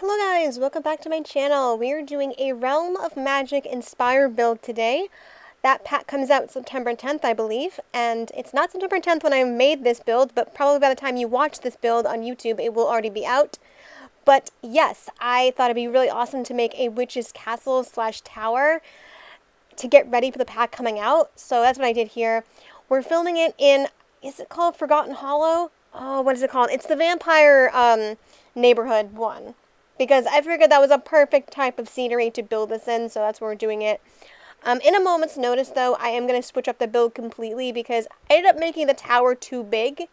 Hello guys, welcome back to my channel. We are doing a Realm of Magic inspired build today. That pack comes out September 10th, I believe, and it's not September 10th when I made this build, but probably by the time you watch this build on YouTube, it will already be out. But yes, I thought it'd be really awesome to make a witch's castle slash tower to get ready for the pack coming out. So that's what I did here. We're filming it in, is it called Forgotten Hollow? Oh, what is it called? It's the vampire neighborhood one. Because I figured that was a perfect type of scenery to build this in, so that's where we're doing it. In a moment's notice, though, I am going to switch up the build completely because I ended up making the tower too big. It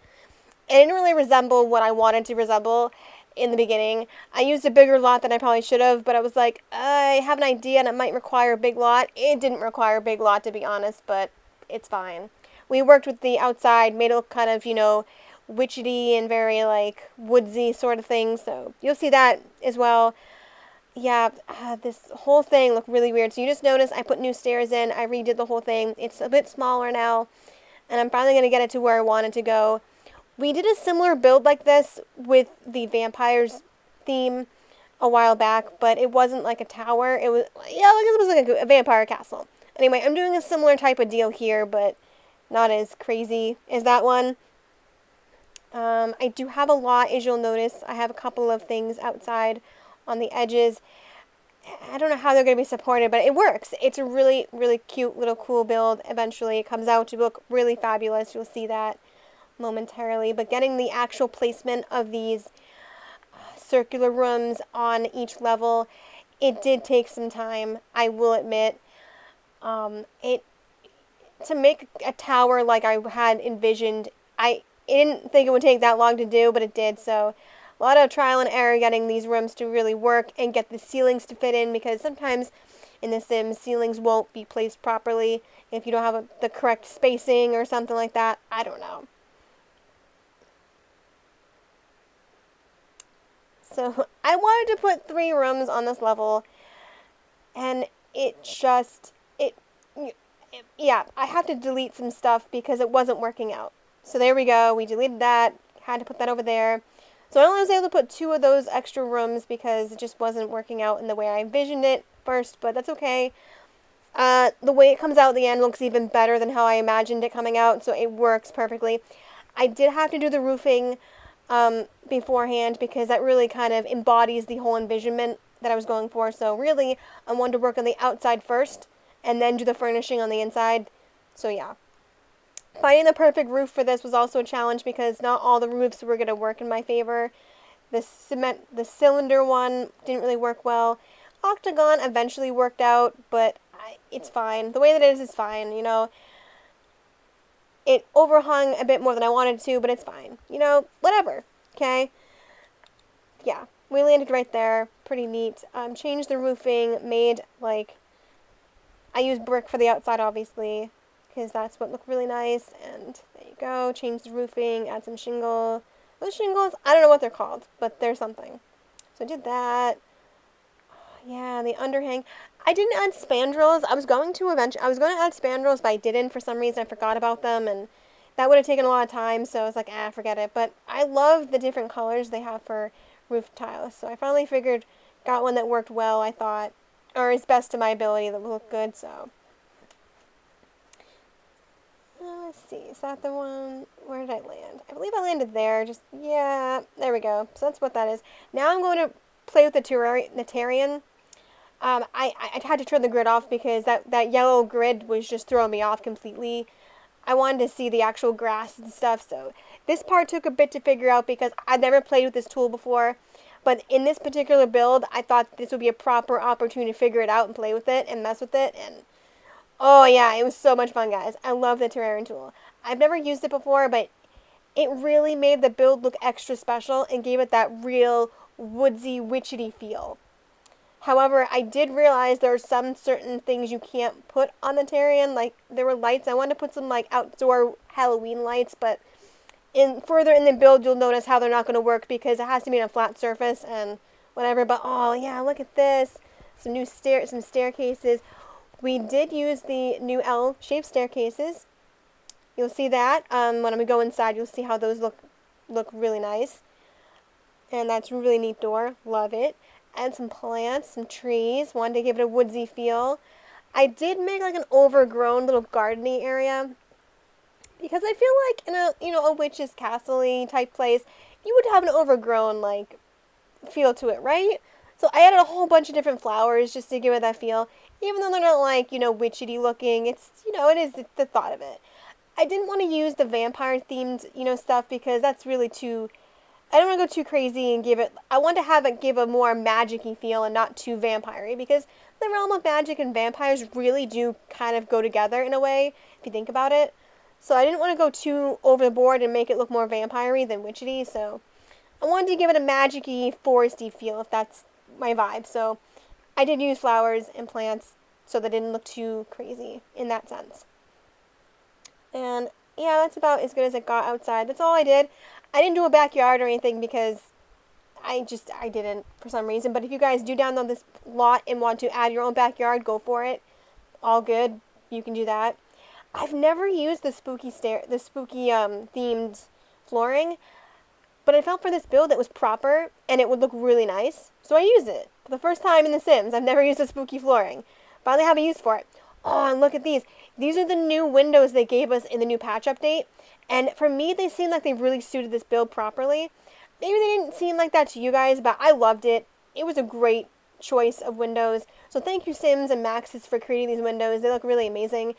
didn't really resemble what I wanted to resemble in the beginning. I used a bigger lot than I probably should have, but I was like, I have an idea and it might require a big lot. It didn't require a big lot, to be honest, but it's fine. We worked with the outside, made it look kind of, witchy and very, like, woodsy sort of thing, so you'll see that as well. Yeah, this whole thing looked really weird. So you just notice I put new stairs in. I redid the whole thing. It's a bit smaller now, and I'm finally going to get it to where I want it to go. We did a similar build like this with the vampires theme a while back, but it wasn't like a tower. It was, yeah, it was like a vampire castle. Anyway, I'm doing a similar type of deal here, but not as crazy as that one. I do have a lot, as you'll notice. I have a couple of things outside on the edges. I don't know how they're going to be supported, but it works. It's a really, really cute little cool build. Eventually, it comes out to look really fabulous. You'll see that momentarily. But getting the actual placement of these circular rooms on each level, it did take some time, I will admit. It to make a tower like I had envisioned, I didn't think it would take that long to do, but it did. So a lot of trial and error getting these rooms to really work and get the ceilings to fit in, because sometimes in The Sims, ceilings won't be placed properly if you don't have the correct spacing or something like that. I don't know. So I wanted to put 3 rooms on this level, and yeah, I have to delete some stuff because it wasn't working out. So there we go. We deleted that. Had to put that over there. So I only was able to put 2 of those extra rooms because it just wasn't working out in the way I envisioned it first, but that's okay. The way it comes out at the end looks even better than how I imagined it coming out, so it works perfectly. I did have to do the roofing beforehand because that really kind of embodies the whole envisionment that I was going for. So really, I wanted to work on the outside first and then do the furnishing on the inside. So yeah. Finding the perfect roof for this was also a challenge because not all the roofs were going to work in my favor. The cylinder one didn't really work well. Octagon eventually worked out, but it's fine. The way that it is fine, It overhung a bit more than I wanted to, but it's fine. Whatever. Okay? Yeah. We landed right there. Pretty neat. Changed the roofing, made, I used brick for the outside, obviously, because that's what looked really nice. And there you go. Change the roofing, add some shingle. Those shingles, I don't know what they're called, but they're something. So I did that. Yeah, the underhang. I didn't add spandrels. I was going to add spandrels, but I didn't for some reason. I forgot about them, and that would have taken a lot of time. So I was like, forget it. But I love the different colors they have for roof tiles. So I finally got one that worked well, I thought, or is best to my ability, that would look good. So let's see, is that the one? Where did I land? I believe I landed there. Yeah, there we go. So that's what that is. Now I'm going to play with the Terrarian. I had to turn the grid off because that yellow grid was just throwing me off completely. I wanted to see the actual grass and stuff, so this part took a bit to figure out because I'd never played with this tool before. But in this particular build, I thought this would be a proper opportunity to figure it out and play with it and mess with it. And oh yeah, it was so much fun, guys. I love the Terrarian tool. I've never used it before, but it really made the build look extra special and gave it that real woodsy, witchy feel. However, I did realize there are some certain things you can't put on the Terrarian. Like, there were lights. I wanted to put some, outdoor Halloween lights, but further in the build, you'll notice how they're not going to work because it has to be on a flat surface and whatever. But, oh, yeah, look at this. Some staircases. We did use the new L-shaped staircases. You'll see that. When we go inside, you'll see how those look really nice. And that's a really neat door. Love it. Add some plants, some trees. Wanted to give it a woodsy feel. I did make like an overgrown little gardening area because I feel like in a a witch's castle type place, you would have an overgrown like feel to it, right? So I added a whole bunch of different flowers just to give it that feel. Even though they're not like, witchy looking, it's, it is the thought of it. I didn't want to use the vampire themed, stuff because that's really too, I don't want to go too crazy and give it, I want to have it give a more magic-y feel and not too vampire-y because the realm of magic and vampires really do kind of go together in a way, if you think about it. So I didn't want to go too overboard and make it look more vampire-y than witchy, so I wanted to give it a magic-y, foresty feel, if that's my vibe. So I did use flowers and plants so that it didn't look too crazy in that sense. And yeah, that's about as good as it got outside. That's all I did. I didn't do a backyard or anything because I didn't for some reason. But if you guys do download this lot and want to add your own backyard, go for it. All good. You can do that. I've never used the spooky themed flooring. But I felt for this build it was proper and it would look really nice. So I used it. For the first time in The Sims, I've never used a spooky flooring. Finally have a use for it. Oh, and look at these. These are the new windows they gave us in the new patch update. And for me, they seem like they really suited this build properly. Maybe they didn't seem like that to you guys, but I loved it. It was a great choice of windows. So thank you, Sims and Maxis, for creating these windows. They look really amazing.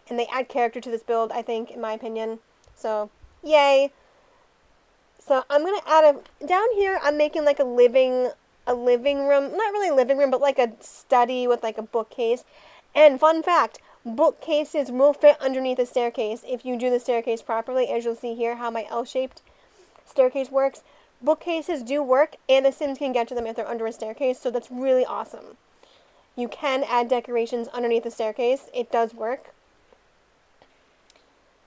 And they add character to this build, I think, in my opinion. So, yay. So I'm gonna add down here. I'm making like a living room, not really a living room, but like a study with like a bookcase. And fun fact, bookcases will fit underneath the staircase if you do the staircase properly. As you'll see here, how my L-shaped staircase works. Bookcases do work, and the Sims can get to them if they're under a staircase. So that's really awesome. You can add decorations underneath the staircase. It does work.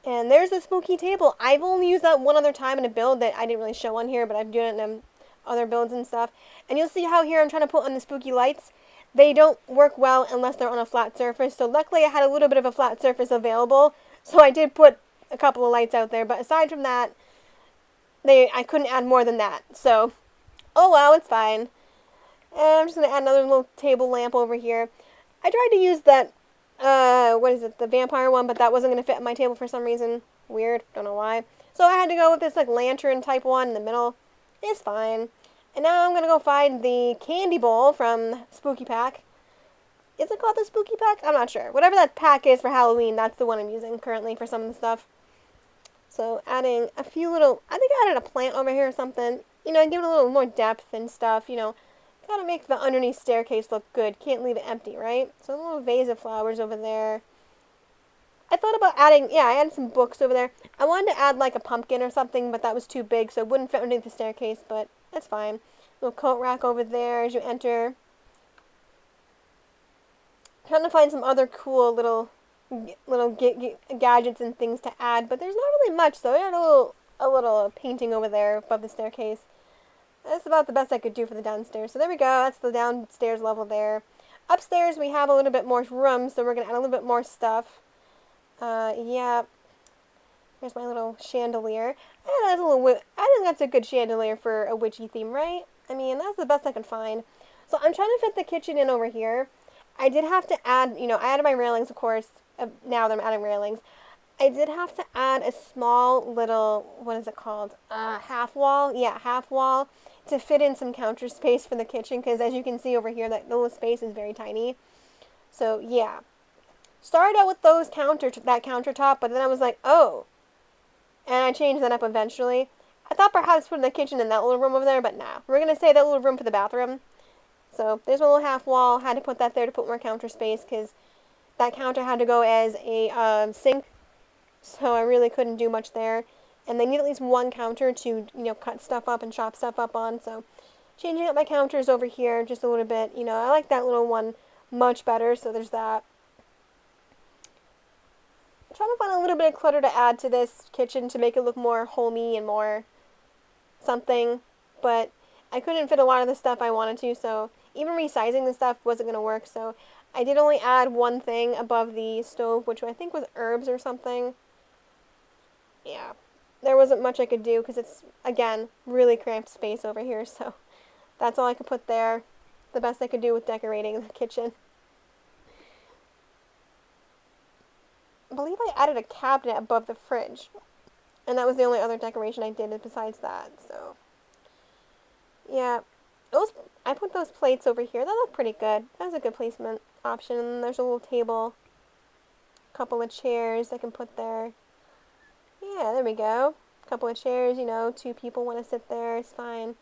And there's the spooky table. I've only used that one other time in a build that I didn't really show on here, but I've done it in other builds and stuff. And you'll see how here I'm trying to put on the spooky lights. They don't work well unless they're on a flat surface. So luckily I had a little bit of a flat surface available. So I did put a couple of lights out there. But aside from that, I couldn't add more than that. So, oh well, it's fine. And I'm just going to add another little table lamp over here. I tried to use that what is it, the vampire one, but that wasn't going to fit on my table for some reason. Weird, don't know why. So I had to go with this like lantern type one in the middle. It's fine. And now I'm going to go find the candy bowl from Spooky Pack. Is it called the Spooky Pack? I'm not sure. Whatever that pack is for Halloween, that's the one I'm using currently for some of the stuff. So adding a few little, I think I added a plant over here or something. Give it a little more depth and stuff, Gotta make the underneath staircase look good. Can't leave it empty, right? So a little vase of flowers over there. I thought about adding, I added some books over there. I wanted to add like a pumpkin or something, but that was too big, so it wouldn't fit underneath the staircase, but that's fine. Little coat rack over there as you enter. Trying to find some other cool little gadgets and things to add, but there's not really much, so I had a little painting over there above the staircase. That's about the best I could do for the downstairs. So there we go. That's the downstairs level there. Upstairs we have a little bit more room, so we're going to add a little bit more stuff. Yeah. Here's my little chandelier. I think that's a good chandelier for a witchy theme, right? I mean, that's the best I can find. So I'm trying to fit the kitchen in over here. I did have to add, I added my railings, of course. Now that I'm adding railings. I did have to add a small little, what is it called? Half wall? Yeah, half wall to fit in some counter space for the kitchen because as you can see over here, that little space is very tiny. So, yeah. Started out with that countertop, but then I was like, oh. And I changed that up eventually. I thought perhaps putting the kitchen in that little room over there, but nah. We're going to save that little room for the bathroom. So, there's my little half wall. Had to put that there to put more counter space because that counter had to go as a sink. So I really couldn't do much there. And they need at least one counter to, cut stuff up and chop stuff up on. So changing up my counters over here just a little bit. I like that little one much better. So there's that. I'm trying to find a little bit of clutter to add to this kitchen to make it look more homey and more something. But I couldn't fit a lot of the stuff I wanted to. So even resizing the stuff wasn't going to work. So I did only add one thing above the stove, which I think was herbs or something. Yeah. there wasn't much I could do because it's, again, really cramped space over here, so that's all I could put there. The best I could do with decorating the kitchen. I believe I added a cabinet above the fridge, and that was the only other decoration I did besides that, so yeah. Those, I put those plates over here. That look pretty good. That was a good placement option. And there's a little table, a couple of chairs I can put there. Yeah, there we go. A couple of chairs, you know, two people want to sit there. It's fine.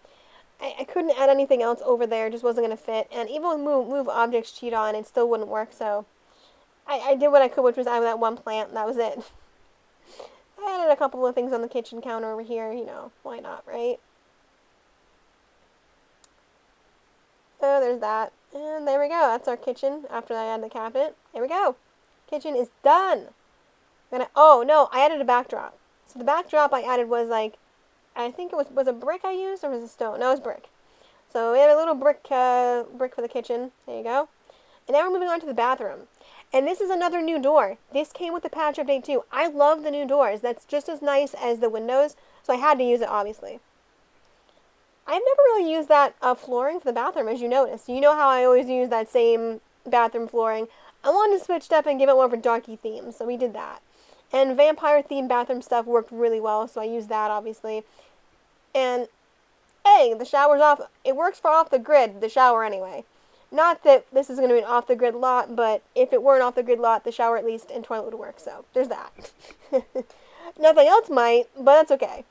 I couldn't add anything else over there. It just wasn't going to fit. And even with move objects cheat on, it still wouldn't work. So I did what I could, which was add that one plant, and that was it. I added a couple of things on the kitchen counter over here. You know, why not, right? So there's that. And there we go. That's our kitchen after I add the cabinet. There we go. Kitchen is done. Oh, no, I added a backdrop. So the backdrop I added was like, I think it was a brick I used, or was it stone? No, it was brick. So we have a little brick for the kitchen. There you go. And now we're moving on to the bathroom. And this is another new door. This came with the patch update too. I love the new doors. That's just as nice as the windows. So I had to use it, obviously. I've never really used that flooring for the bathroom, as you noticed. You know how I always use that same bathroom flooring. I wanted to switch it up and give it more of a darky theme, so we did that. And vampire themed bathroom stuff worked really well, so I used that, obviously. And, hey, the shower's off. It works for off the grid, the shower anyway. Not that this is going to be an off the grid lot, but if it were an off the grid lot, the shower at least and toilet would work, so there's that. Nothing else might, but that's okay.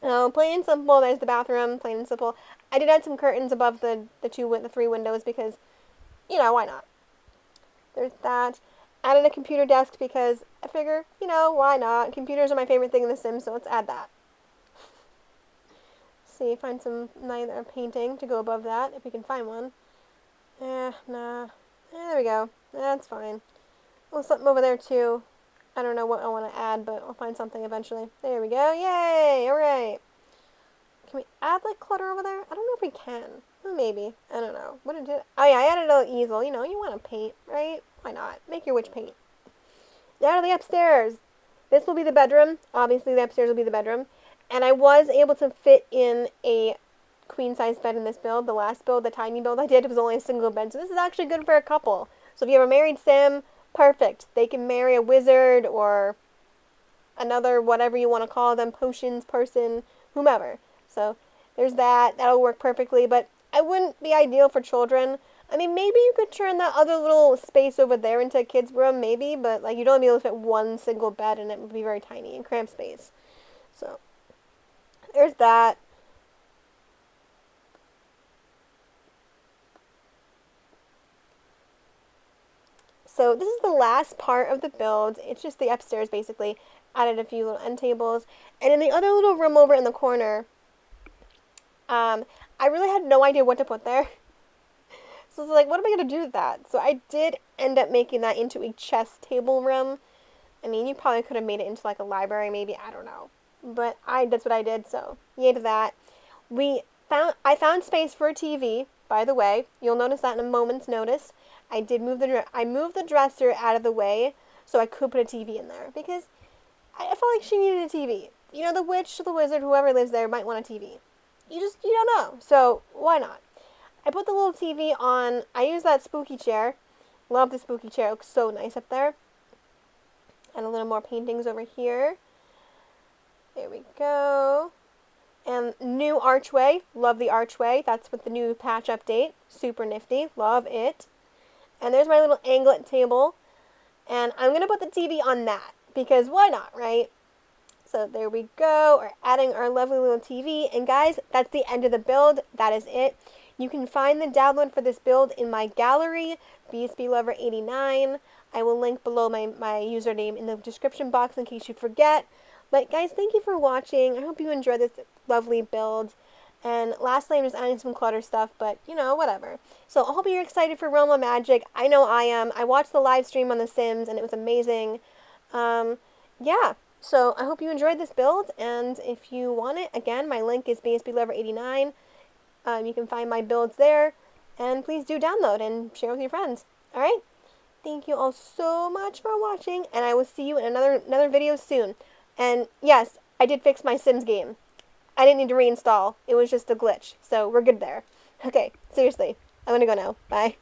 Plain and simple, there's the bathroom, plain and simple. I did add some curtains above the three windows because, you know, why not? There's that. Added a computer desk because I figure, you know, why not? Computers are my favorite thing in The Sims, so let's add that. See, find some painting to go above that, if we can find one. Nah. There we go. That's fine. Well, something over there, too. I don't know what I want to add, but I'll find something eventually. There we go. Yay! Alright. Can we add, like, clutter over there? I don't know if we can. Well, maybe. I don't know. What did it? Oh, yeah, I added a little easel. You know, you want to paint, right? Why not? Make your witch paint. Now to the upstairs. This will be the bedroom. Obviously, the upstairs will be the bedroom. And I was able to fit in a queen-size bed in this build. The last build, the tiny build I did, was only a single bed. So this is actually good for a couple. So if you have a married sim, perfect. They can marry a wizard or another, whatever you want to call them, potions person, whomever. So there's that. That'll work perfectly, but I wouldn't be ideal for children. I mean, maybe you could turn that other little space over there into a kid's room, maybe, but like you'd only be able to fit one single bed and it would be very tiny and cramped space. So there's that. So this is the last part of the build. It's just the upstairs, basically. Added a few little end tables. And in the other little room over in the corner, I really had no idea what to put there. So I was like, what am I going to do with that? So I did end up making that into a chess table room. I mean, you probably could have made it into like a library, maybe. I don't know. But that's what I did, so yay to that. I found space for a TV, by the way. You'll notice that in a moment's notice. I moved the dresser out of the way so I could put a TV in there because I felt like she needed a TV. You know, the witch, the wizard, whoever lives there might want a TV. You don't know. So why not? I put the little TV on. I use that spooky chair. Love the spooky chair. It looks so nice up there. And a little more paintings over here. There we go. And new archway. Love the archway. That's with the new patch update. Super nifty. Love it. And there's my little anglet table. And I'm going to put the TV on that. Because why not, right? So there we go. We're adding our lovely little TV. And guys, that's the end of the build. That is it. You can find the download for this build in my gallery, BSBLover89. I will link below my username in the description box in case you forget. But guys, thank you for watching. I hope you enjoyed this lovely build. And lastly, I'm just adding some clutter stuff, but you know, whatever. So I hope you're excited for Realm of Magic. I know I am. I watched the live stream on The Sims and it was amazing. Yeah. So I hope you enjoyed this build, and if you want it, again, my link is BSBLover89. You can find my builds there, and please do download and share with your friends. Alright? Thank you all so much for watching, and I will see you in another video soon. And yes, I did fix my Sims game. I didn't need to reinstall. It was just a glitch. So we're good there. Okay, seriously. I'm gonna go now. Bye.